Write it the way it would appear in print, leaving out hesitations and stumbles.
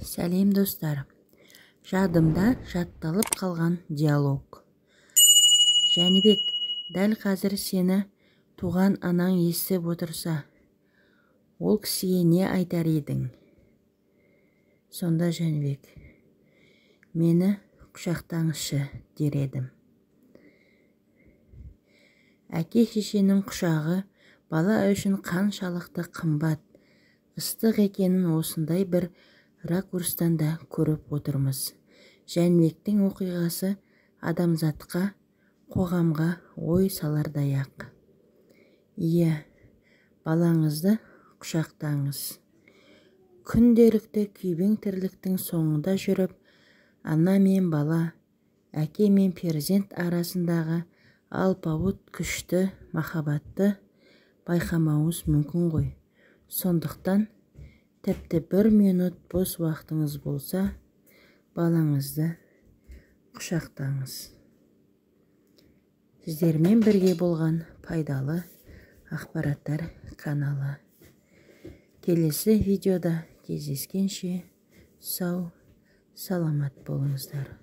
Сәлем достар. Жадымда жатталып қалған диалог. Жәнібек, дәл қазір сені туған анаң естіп отырса, ол кісіге не айтар едің? Сонда Жәнібек, мені құшақтаңызшы дер едім. Әке шешенің құшағы бала үшін қаншалықты қымбат, ыстық екенін осындай бір ракурстан да көріп отырмыз. Жәнібектің оқиғасы адамзатқа, қоғамға ой салардай ақ. Иә, балаңызды құшақтаңыз. Күнделікті күйбең тірліктің соңында жүріп, ана мен бала, әке мен перзент арасындағы алпауыт күшті махаббатты байқамауыңыз мүмкін ғой. Сондықтан тіпті 1 минут бос уақытыңыз болса, балаңызды құшақтаңыз. Сіздермен бірге болған пайдалы ақпараттар каналы. Келесі видеода кездескенше сау, саламат болыңыздар.